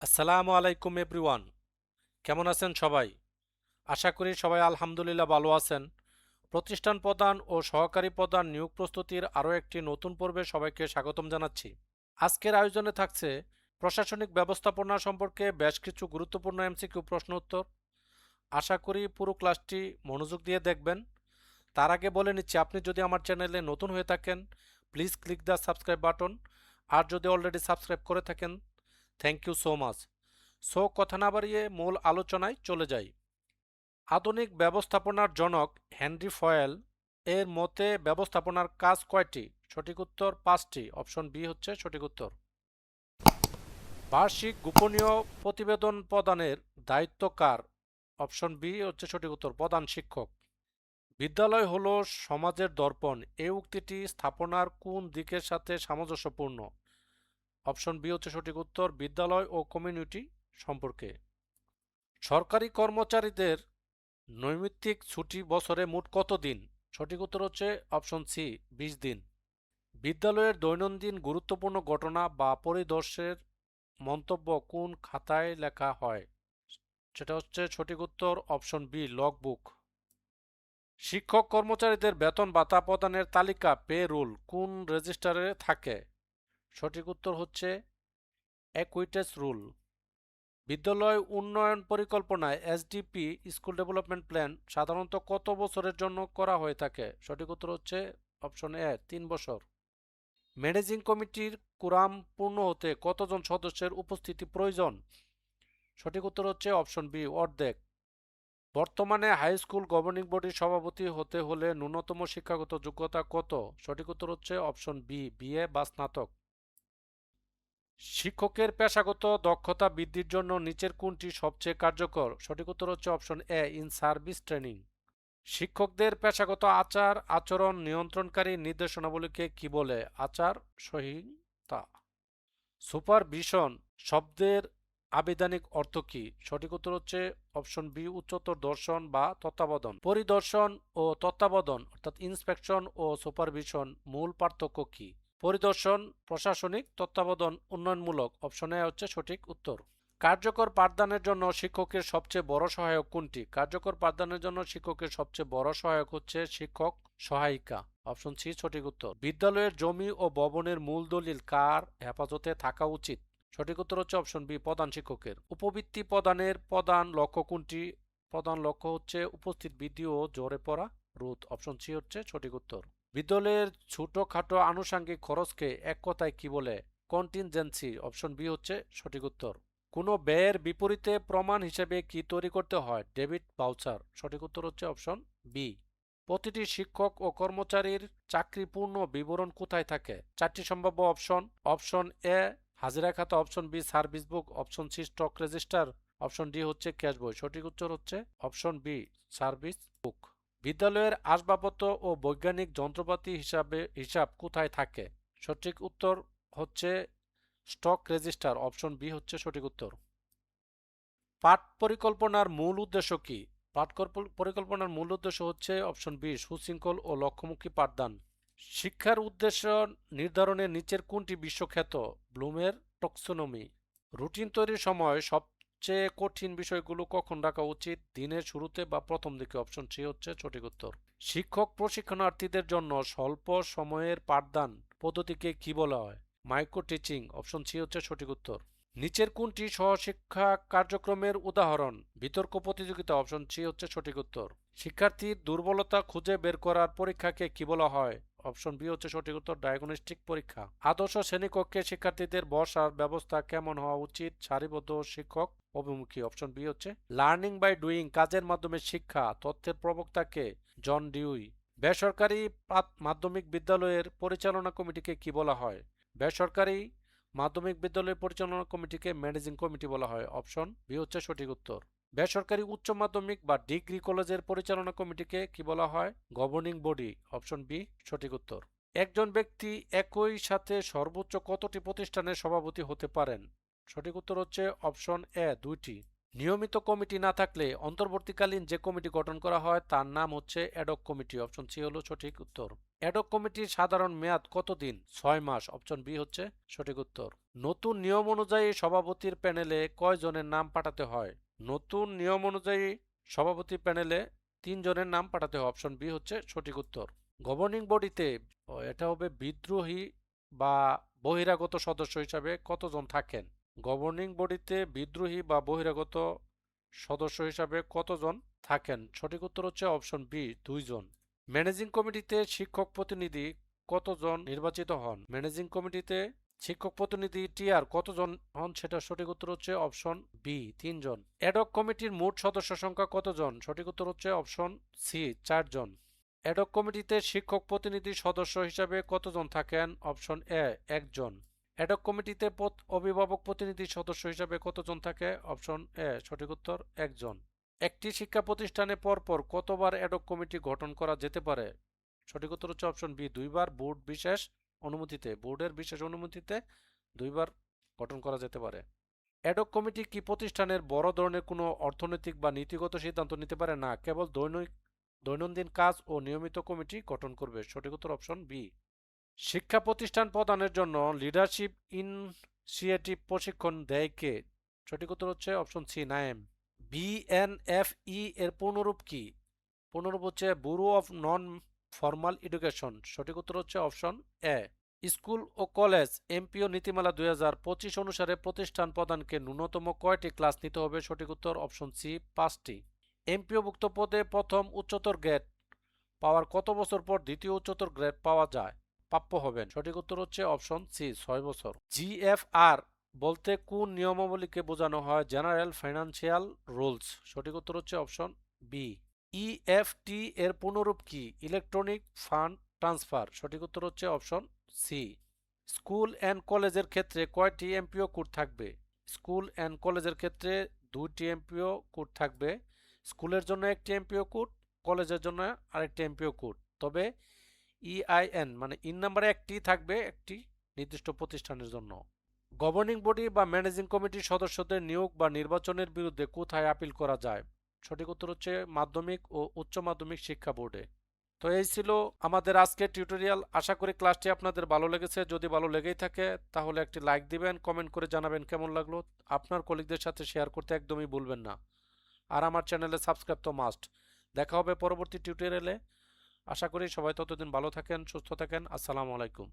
আসসালামু আলাইকুম এভরিওয়ান। কেমন আছেন সবাই? আশা করি সবাই আলহামদুলিল্লাহ ভালো আছেন। প্রতিষ্ঠান প্রদান ও সহকারী প্রদান নিয়োগ প্রস্তুতির আরও একটি নতুন পর্বে সবাইকে স্বাগতম জানাচ্ছি। আজকের আয়োজনে থাকছে প্রশাসনিক ব্যবস্থাপনা সম্পর্কে বেশ কিছু গুরুত্বপূর্ণ এমসিকিউ প্রশ্ন উত্তর। আশা করি পুরো ক্লাসটি মনোযোগ দিয়ে দেখবেন। তার আগে বলে নিচ্ছি, আপনি যদি আমার চ্যানেলে নতুন হয়ে থাকেন please click the subscribe button, আর যদি অলরেডি সাবস্ক্রাইব করে থাকেন thank you so much. So কথা না বাড়িয়ে মূল আলোচনায় চলে যাই। আধুনিক ব্যবস্থাপনার জনক হেনরি ফয়েল এর মতে ব্যবস্থাপনার কাজ কয়টি? সঠিক উত্তর 5টি। অপশন বি হচ্ছে সঠিক উত্তর। বার্ষিক গোপনীয় প্রতিবেদন প্রদানের দায়িত্ব কার? অপশন বি হচ্ছে সঠিক উত্তর, প্রধান শিক্ষক। বিদ্যালয় হলো সমাজের দর্পণ, এই উক্তিটি স্থাপনার কোন দিকের সাথে সামঞ্জস্যপূর্ণ? অপশন বি হচ্ছে সঠিক উত্তর, বিদ্যালয় ও কমিউনিটি সম্পর্কে। সরকারি কর্মচারীদের নৈমিত্তিক ছুটি বছরে মোট কত দিন? সঠিক উত্তর হচ্ছে অপশন সি, 20 দিন। বিদ্যালয়ের দৈনন্দিন গুরুত্বপূর্ণ ঘটনা বা পরিদর্শের মন্তব্য কোন খাতায় লেখা হয়? সেটা হচ্ছে সঠিক উত্তর অপশন বি, লগবুক। শিক্ষক কর্মচারীদের বেতন ভাতা প্রদানের তালিকা পে রুল কোন রেজিস্টারে থাকে? সঠিক উত্তর হচ্ছে অ্যাকুইটেস রুল। বিদ্যালয় উন্নয়ন পরিকল্পনায় এসডিপি স্কুল ডেভেলপমেন্ট প্ল্যান সাধারণত কত বছরের জন্য করা হয়ে থাকে? সঠিক উত্তর হচ্ছে অপশন এ, 3 বছর। ম্যানেজিং কমিটির কুরাম পূর্ণ হতে কতজন সদস্যের উপস্থিতি প্রয়োজন? সঠিক উত্তর হচ্ছে অপশন বি, অর্ধেক। বর্তমানে হাই স্কুল গভর্নিং বডির সভাপতি হতে হলে ন্যূনতম শিক্ষাগত যোগ্যতা কত? সঠিক উত্তর হচ্ছে অপশন বি, বিএ বা স্নাতক। শিক্ষকের পেশাগত দক্ষতা বৃদ্ধির জন্য নিচের কোনটি সবচেয়ে কার্যকর? সঠিক উত্তর হচ্ছে option A, in service training. শিক্ষকদের পেশাগত আচার আচরণ নিয়ন্ত্রণকারী নির্দেশনাবলীকে কি বলে? আচার সংহিতা। সুপারভিশন শব্দের আবিধানিক অর্থ কি? সঠিক উত্তর হচ্ছে অপশন বি, উচ্চতর দর্শন বা তত্ত্বাবধান। পরিদর্শন ও তত্ত্বাবধান অর্থাৎ ইন্সপেকশন ও সুপারভিশন মূল পার্থক্য কি? পরিদর্শন প্রশাসনিক, তত্ত্বাবধান উন্নয়নমূলক। অপশন এ হচ্ছে সঠিক উত্তর। কার্যকর পাঠদানের জন্য শিক্ষকের সবচেয়ে বড় সহায়ক কোনটি? কার্যকর পাঠদানের জন্য শিক্ষকের সবচেয়ে বড় সহায়ক হচ্ছে শিক্ষক সহায়িকা। অপশন সি সঠিক উত্তর। বিদ্যালয়ের জমি ও ভবনের মূল দলিল কার হেফাজতে থাকা উচিত? সঠিক উত্তর হচ্ছে অপশন বি, প্রধান শিক্ষকের। উপবৃত্তি প্রদানের প্রধান লক্ষ্য কোনটি? প্রধান লক্ষ্য হচ্ছে উপস্থিত বৃদ্ধি ও ঝরে পড়া রোধ। অপশন সি হচ্ছে সঠিক উত্তর। বিদ্যালয়ের ছোটখাটো আনুষঙ্গিক খরচকে এক কথায় কি বলে? কন্টিনজেন্সি। অপশন বি হচ্ছে সঠিক উত্তর। কোনো ব্যয়ের বিপরীতে প্রমাণ হিসেবে কি তৈরি করতে হয়? Debit voucher. সঠিক উত্তর হচ্ছে অপশন বি। প্রতিটি শিক্ষক ও কর্মচারীর চাকরি পূর্ণ বিবরণ কোথায় থাকে? 4টি সম্ভাব্য অপশন। অপশন এ হাজিরা খাতা, option B service book, option C stock register, option D হচ্ছে ক্যাশ বই। সঠিক উত্তর হচ্ছে অপশন বি, সার্ভিস বুক। বিদ্যালয়ের আসবাবপত্র ও বৈজ্ঞানিক যন্ত্রপাতি হিসাব কোথায় থাকে? সঠিক উত্তর হচ্ছে স্টক রেজিস্টার। অপশন বি হচ্ছে সঠিক উত্তর। পাঠ পরিকল্পনার মূল উদ্দেশ্য কি? পাঠ পরিকল্পনার মূল উদ্দেশ্য হচ্ছে অপশন বি, সুশৃঙ্খল ও লক্ষ্যমুখী পাঠদান। শিক্ষার উদ্দেশ্য নির্ধারণে নিচের কোনটি বিশ্বখ্যাত? ব্লুমের টক্সোনমি। রুটিন তৈরির সময় সবচেয়ে কঠিন বিষয়গুলো কখন রাখা উচিত? দিনের শুরুতে বা প্রথম দিকে। অপশন সি হচ্ছে সঠিক উত্তর। শিক্ষক প্রশিক্ষণার্থীদের জন্য স্বল্প সময়ের পাঠদান পদ্ধতিকে কি বলা হয়? Micro teaching. অপশন সি হচ্ছে সঠিক উত্তর। নিচের কোনটি সহশিক্ষা কার্যক্রমের উদাহরণ? বিতর্ক প্রতিযোগিতা। অপশন সি হচ্ছে সঠিক উত্তর। শিক্ষার্থীর দুর্বলতা খুঁজে বের করার পরীক্ষাকে কি বলা হয়? অপশন বি হচ্ছে সঠিক উত্তর, ডায়াগনস্টিক পরীক্ষা। আদর্শ শ্রেণীকক্ষে শিক্ষার্থীদের বসার ব্যবস্থা কেমন হওয়া উচিত? সারিবদ্ধ শিক্ষক অভিমুখী। অপশন বি হচ্ছে লার্নিং বাই ডুইং, কাজের মাধ্যমে শিক্ষা। তথ্যের প্রবক্তা কে? John Dewey. বেসরকারি মাধ্যমিক বিদ্যালয়ের পরিচালনা কমিটিকে কি বলা হয়? বেসরকারি মাধ্যমিক বিদ্যালয় পরিচালনা কমিটিকে ম্যানেজিং কমিটি বলা হয়। অপশন বি হচ্ছে সঠিক উত্তর। বেসরকারি উচ্চ মাধ্যমিক বা ডিগ্রি কলেজের পরিচালনা কমিটিকে কি বলা হয়? Governing body. অপশন বি সঠিক উত্তর। একজন ব্যক্তি একই সাথে সর্বোচ্চ কতটি প্রতিষ্ঠানের সভাপতি হতে পারেন? সঠিক উত্তর হচ্ছে অপশন এ, 2টি। নিয়মিত কমিটি না থাকলে অন্তর্বর্তীকালীন যে কমিটি গঠন করা হয় তার নাম হচ্ছে অ্যাডক কমিটি। অপশন সি হলো সঠিক উত্তর। অ্যাডক কমিটির সাধারণ মেয়াদ কতদিন? 6 মাস। অপশন বি হচ্ছে সঠিক উত্তর। নতুন নিয়ম অনুযায়ী সভাপতির প্যানেলে কয়জনের নাম পাঠাতে হয়? নতুন নিয়ম অনুযায়ী সভাপতি প্যানেলে 3 জনের নাম পাঠাতে হয়। অপশন বি হচ্ছে সঠিক উত্তর। গভর্নিং বডিতে এটা হবে বিদ্রোহী বা বহিরাগত সদস্য হিসাবে কতজন থাকেন? গভর্নিং বডিতে বিদ্রোহী বা বহিরাগত সদস্য হিসাবে কতজন থাকেন? সঠিক উত্তর হচ্ছে অপশন বি 2 জন। ম্যানেজিং কমিটিতে শিক্ষক প্রতিনিধি কতজন নির্বাচিত হন? ম্যানেজিং কমিটিতে শিক্ষক প্রতিনিধি টিআর কতজন হন? সেটা সঠিক উত্তর হচ্ছে অপশন বি 3 জন। অ্যাডক কমিটির মোট সদস্য সংখ্যা কতজন? সঠিক উত্তর হচ্ছে অপশন সি 4 জন। অ্যাডক কমিটিতে শিক্ষক প্রতিনিধি সদস্য হিসাবে কতজন থাকেন? Option A 1 John. অ্যাডক কমিটিতে অভিভাবক প্রতিনিধি সদস্য হিসাবে কতজন থাকে? অপশন এ সঠিক উত্তর 1 জন। একটি শিক্ষা প্রতিষ্ঠানে পরপর কতবার অ্যাডক কমিটি গঠন করা যেতে পারে? সঠিক উত্তর হচ্ছে অপশন বি 2বার বোর্ডের বিশেষ অনুমতিতে 2বার গঠন করা যেতে পারে। অ্যাডক কমিটি কি প্রতিষ্ঠানের বড় ধরনের কোনো অর্থনৈতিক বা নীতিগত সিদ্ধান্ত নিতে পারে না, কেবল দৈনন্দিন কাজ ও নিয়মিত কমিটি গঠন করবে? সঠিক উত্তর অপশন বি। শিক্ষা প্রতিষ্ঠান প্রদানের জন্য লিডারশিপ ইনিশিয়েটিভ প্রশিক্ষণ দেয় কে? সঠিক উত্তর হচ্ছে অপশন সি নাইম। বিএনএফই এর পূর্ণরূপ কি? পূর্ণরূপ হচ্ছে bureau of non formal education. সঠিক উত্তর হচ্ছে অপশন এ। স্কুল ও কলেজ এমপিও নীতিমালা 2025 অনুসারে প্রতিষ্ঠান প্রধানকে ন্যূনতম কয়টি ক্লাস নিতে হবে? সঠিক উত্তর অপশন সি 5টি। এমপিওভুক্ত পদে প্রথম উচ্চতর গ্রেড পাওয়ার কত বছর পর দ্বিতীয় উচ্চতর গ্রেড পাওয়া যায় প্রাপ্য হবেন? সঠিক উত্তর হচ্ছে অপশন সি 6 বছর। জিএফআর বলতে কোন নিয়মাবলীকে বোঝানো হয়? General financial rules. সঠিক উত্তর হচ্ছে অপশন বি। ইএফটি এর পূর্ণরূপ কি? Electronic fund transfer. সঠিক উত্তর হচ্ছে অপশন সি। স্কুল অ্যান্ড কলেজের ক্ষেত্রে কয়টি এমপিও কোড থাকবে? স্কুল অ্যান্ড কলেজের ক্ষেত্রে 2টি এমপিও কোড থাকবে। স্কুলের জন্য একটি এমপিও কোড, কলেজের জন্য আরেকটি এমপিও কোড। তবে ইআইএন মানে ইন নাম্বারে একটি থাকবে একটি নির্দিষ্ট প্রতিষ্ঠানের জন্য। গভর্নিং বডি বা ম্যানেজিং কমিটির সদস্যদের নিয়োগ বা নির্বাচনের বিরুদ্ধে কোথায় আপিল করা যায়? সঠিক উত্তর হচ্ছে মাধ্যমিক ও উচ্চ মাধ্যমিক শিক্ষা বোর্ডে। তো এই ছিল আমাদের আজকের টিউটোরিয়াল। আশা করি ক্লাসটি আপনাদের ভালো লেগেছে। যদি ভালো লেগেই থাকে তাহলে একটি লাইক দিবেন, কমেন্ট করে জানাবেন কেমন লাগলো। আপনার কলিগদের সাথে শেয়ার করতে একদমই ভুলবেন না। আর আমার চ্যানেলে সাবস্ক্রাইব তো মাস্ট। দেখা হবে পরবর্তী টিউটোরিয়ালে। আশা করি সবাই ততদিন ভালো থাকেন, সুস্থ থাকেন। আসসালামু আলাইকুম।